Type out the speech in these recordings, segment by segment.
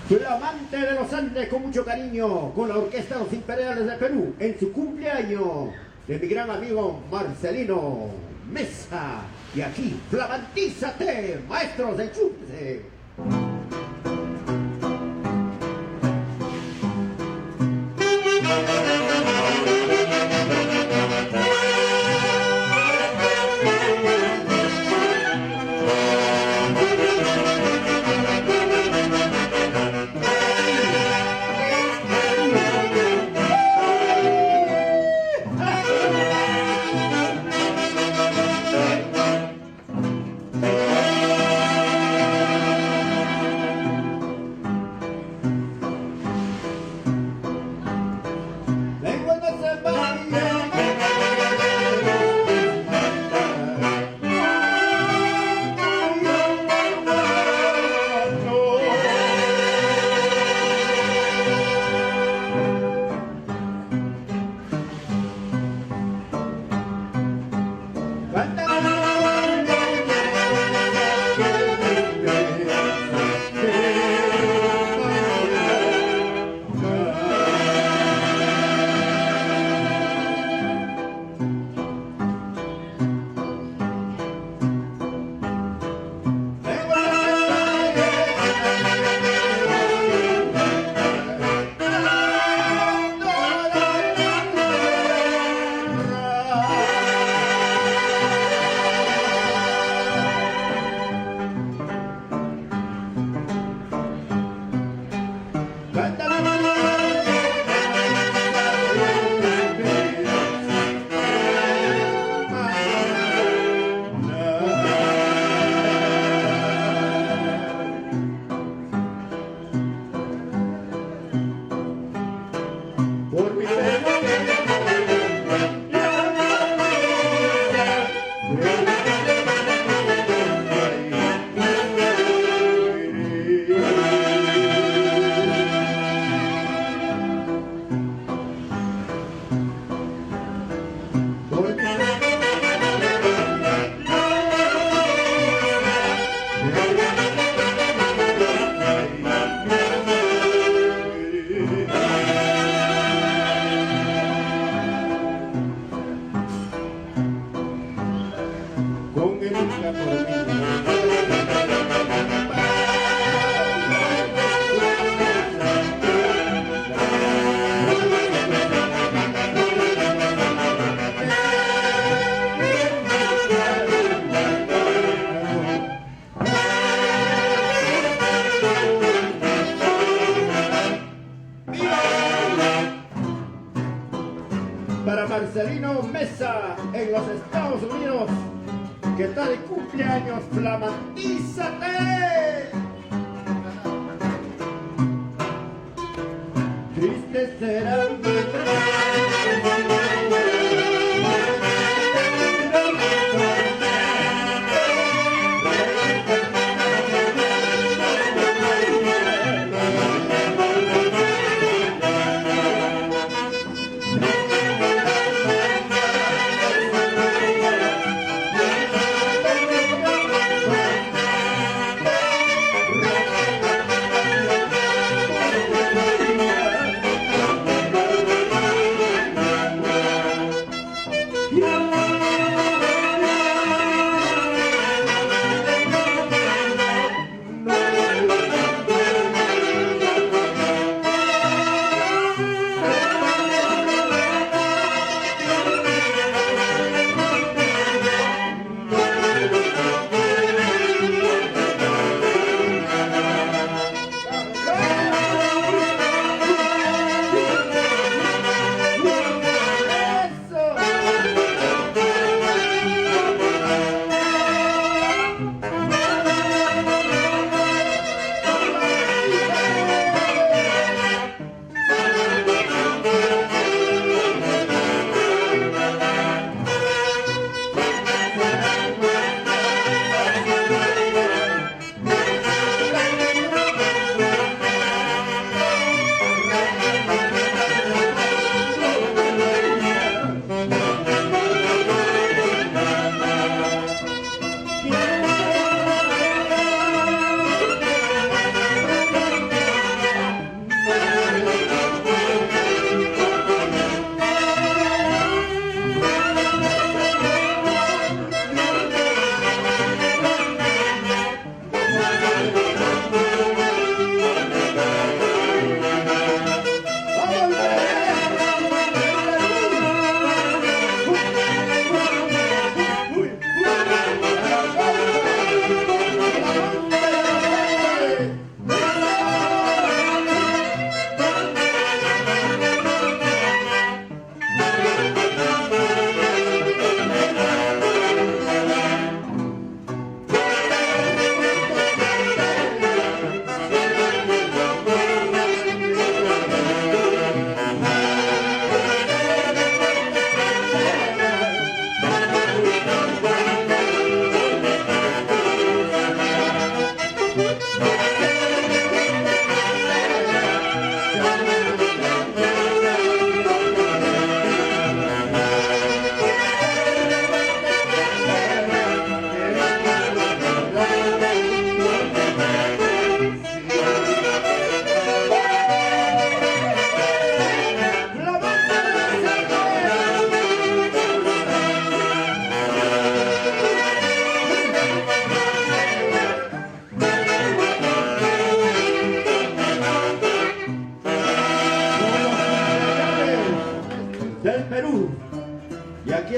Flamante de los Andes con mucho cariño, con la Orquesta Los Imperiales de Perú, en su cumpleaños de mi gran amigo Marcelino Mesa. Y aquí, flamantízate, maestros, enchúfense. Para Marcelino Mesa en los Estados Unidos, que está de cumpleaños, flamantízate. Triste será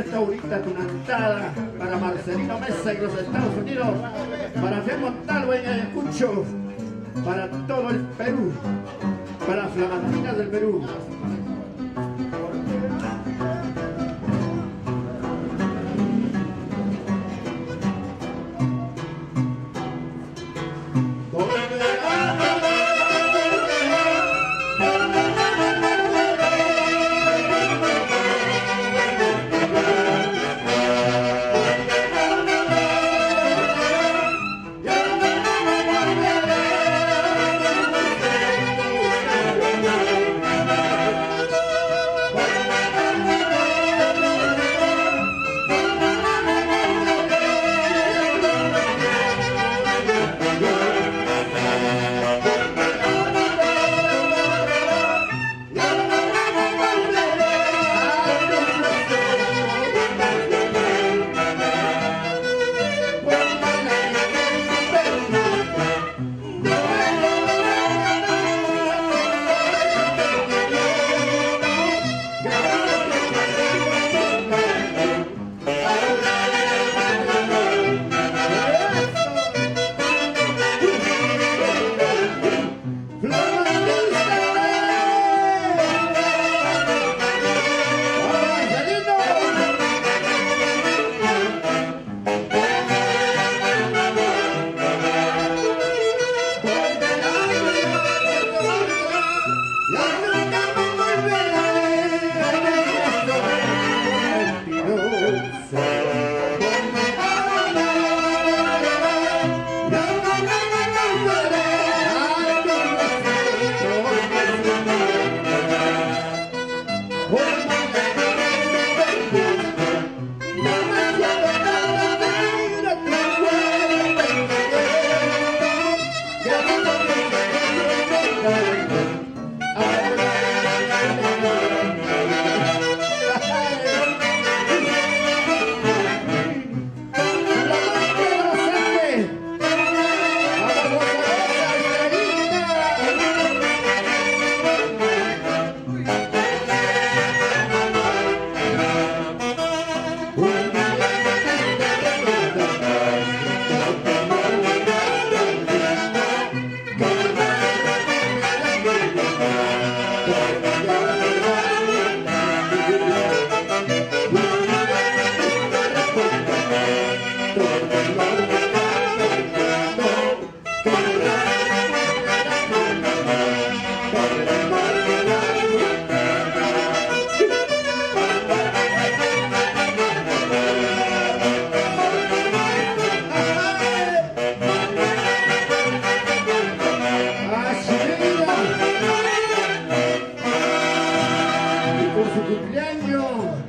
esta bonita tunantada para Marcelino Mesa y los Estados Unidos, para Fe Montalvo en Ayacucho, para todo el Perú, para Flamantinas del Perú.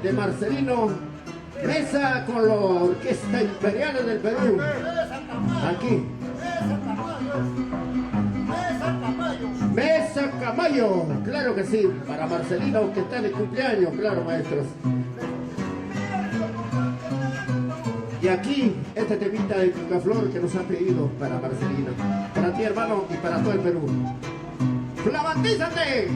De Marcelino Mesa con la Orquesta Imperial del Perú. Aquí. Mesa Camayo, claro que sí, para Marcelino que está de cumpleaños, claro maestros. Y aquí este temita de Picaflor que nos ha pedido para Marcelino, para ti hermano y para todo el Perú. ¡Flamantízate!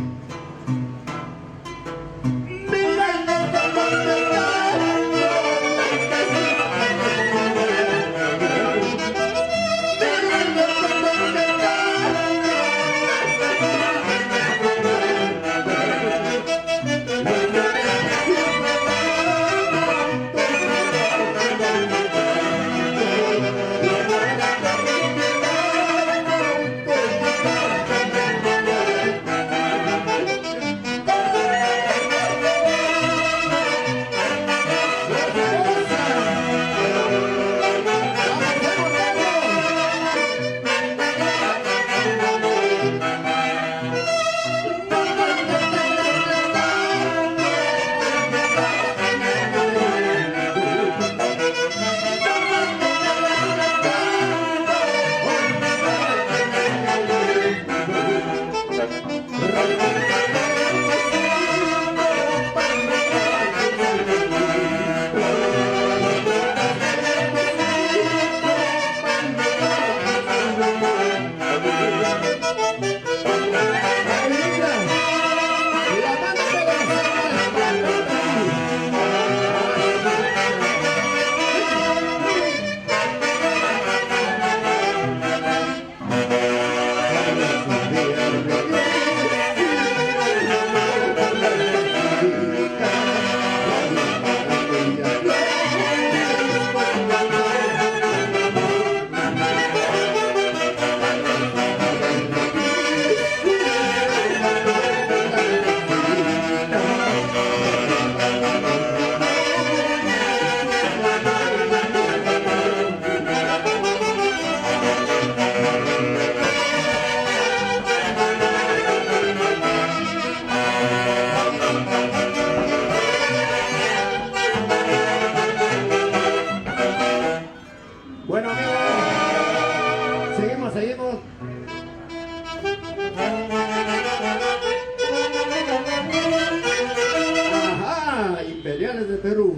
Perú.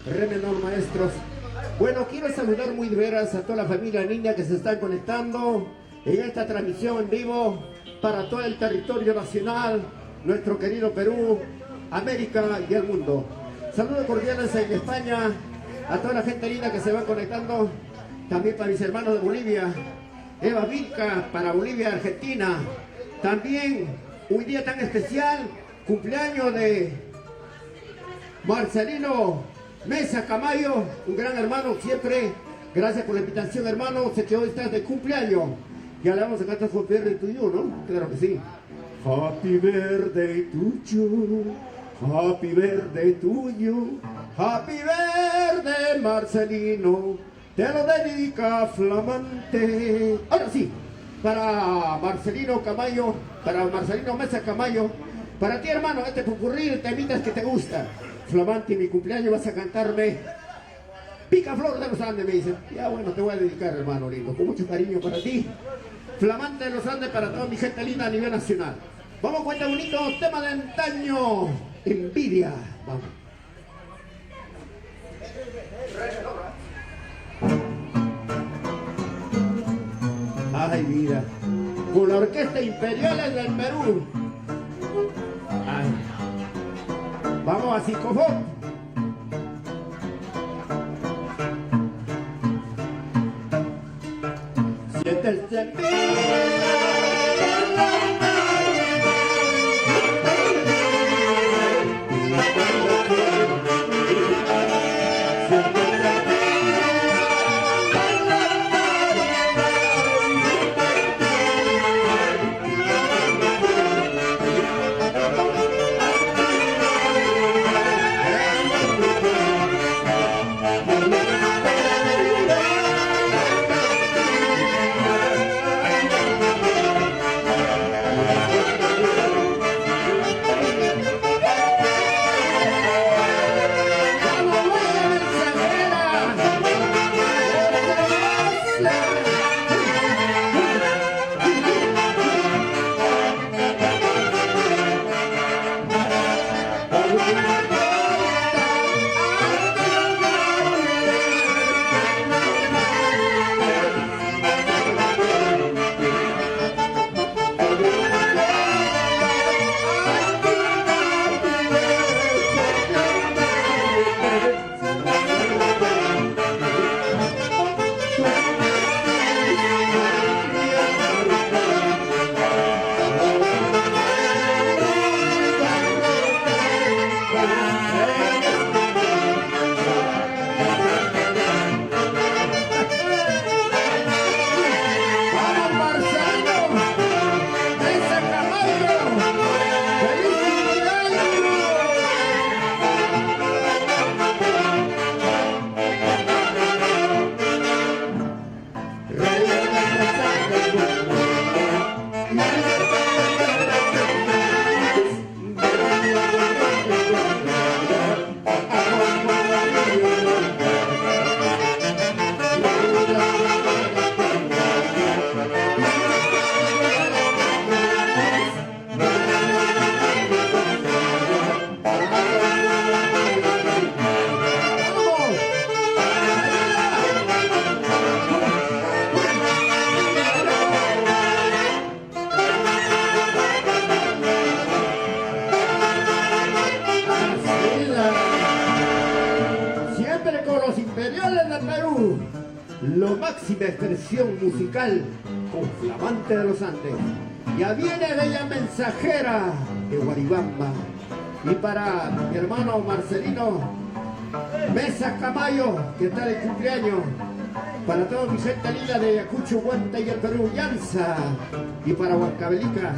Remenor maestros. Bueno, quiero saludar muy de veras a toda la familia niña que se están conectando en esta transmisión en vivo para todo el territorio nacional, nuestro querido Perú, América y el mundo. Saludos cordiales en España, a toda la gente linda que se va conectando, también para mis hermanos de Bolivia, Eva Vilca, para Bolivia, Argentina. También un día tan especial, cumpleaños de Marcelino Mesa Camayo, un gran hermano siempre. Gracias por la invitación, hermano. Sé que hoy estás de cumpleaños. Ya le vamos a cantar Happy Birthday to you, ¿no? Claro que sí. Happy Birthday to you. Happy Birthday to you. Happy Birthday, Marcelino. Te lo dedica Flamante. Ahora sí, para Marcelino Camayo, para Marcelino Mesa Camayo, para ti, hermano, este popurrí, temitas que te gusta. Flamante, mi cumpleaños vas a cantarme Picaflor de los Andes, me dicen. Ya bueno, te voy a dedicar, hermano lindo, con mucho cariño para ti. Flamante de los Andes para toda mi gente linda a nivel nacional. Vamos con este bonito tema de antaño, Envidia. Vamos. Ay, vida, con la Orquesta Imperial del Perú. Ay. Vamos a Psicofón. Siente el lo máxima expresión musical con Flamante de los Andes. Ya viene Bella Mensajera de Guaribamba. Y para mi hermano Marcelino Mesa Camayo, que está de cumpleaños. Para toda mi gente linda de Ayacucho, Huanta y el Perú, Llanza. Y para Huancavelica.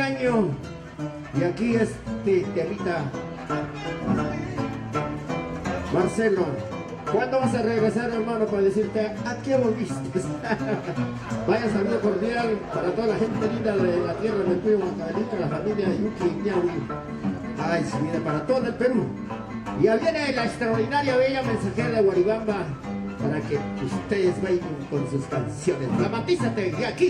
año. Y aquí temita. Marcelo, ¿cuándo vas a regresar, hermano, para decirte a qué volviste? Vaya saludo cordial para toda la gente linda de la tierra del Cuyo Huancavelica, la familia Yuki Ñahui. Ay, sí, mira, para todo el Perú. Y ya viene la extraordinaria bella mensajera de Guaribamba para que ustedes bailen con sus canciones. Flamatízate, y aquí.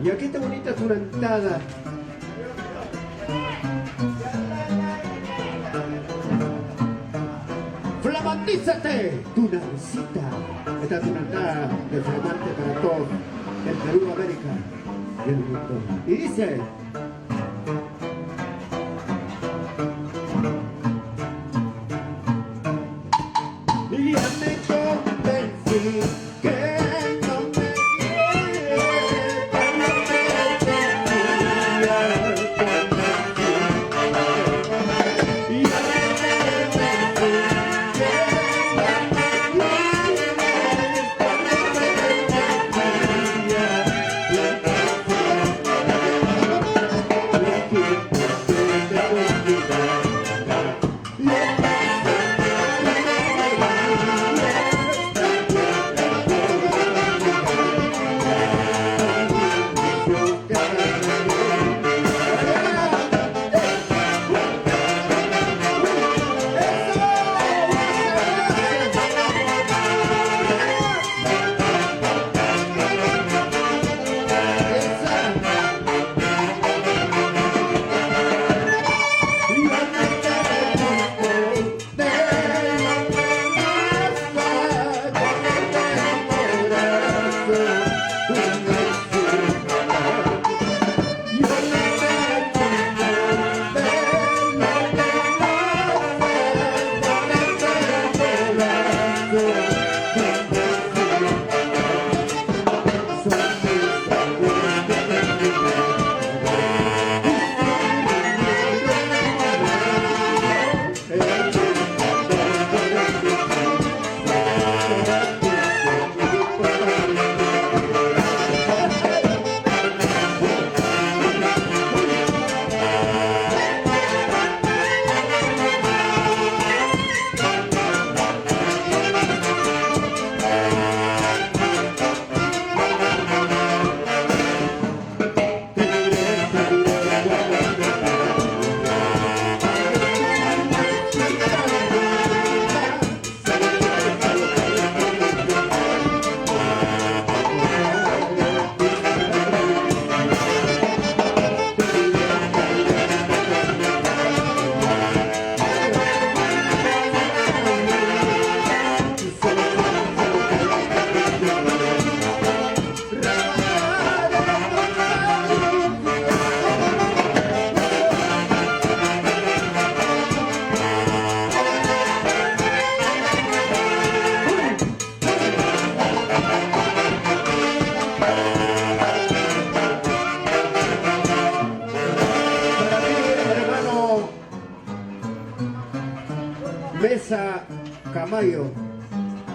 Y aquí está bonita tu entrada. ¡Flamatízate! Tu navecita. Esta es una entrada de flamante para todo el Perú, América y el mundo. Y dice... Y ya me convencí que no me Tamayo.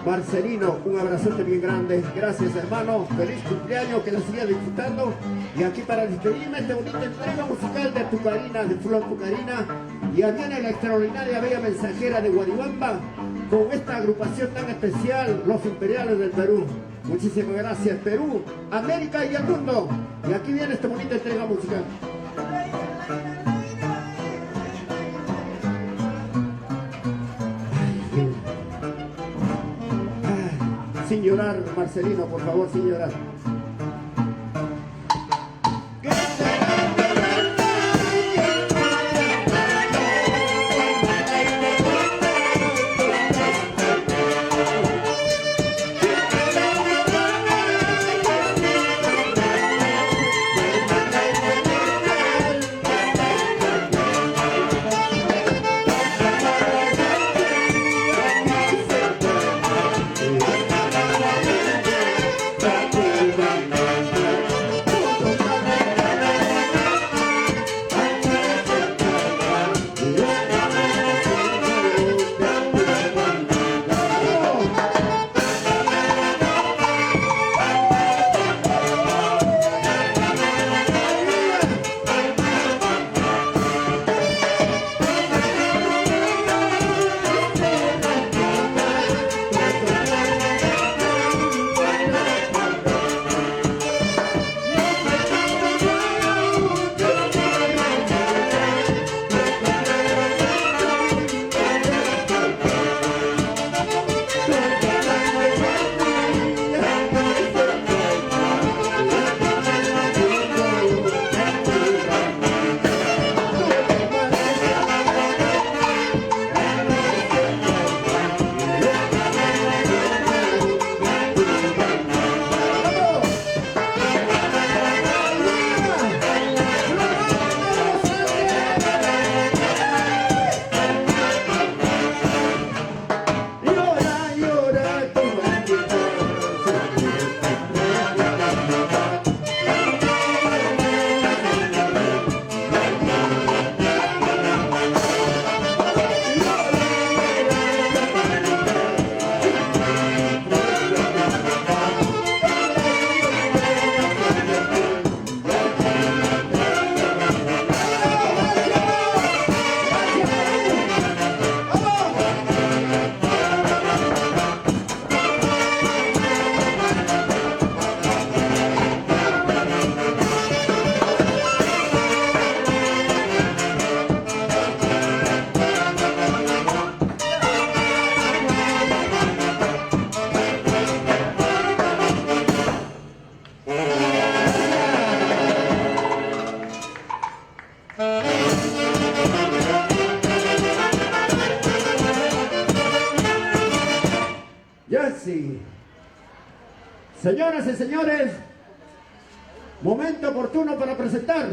Marcelino, un abrazote bien grande. Gracias, hermano. Feliz cumpleaños, que la siga disfrutando. Y aquí para despedirme esta bonita entrega musical de Tucarina, de Flor Tucarina. Y a viene la extraordinaria bella mensajera de Guaribamba con esta agrupación tan especial, Los Imperiales del Perú. Muchísimas gracias, Perú, América y el mundo. Y aquí viene esta bonita entrega musical. Sin llorar, Marcelino, por favor, sin llorar. Sí. Señoras y señores, momento oportuno para presentar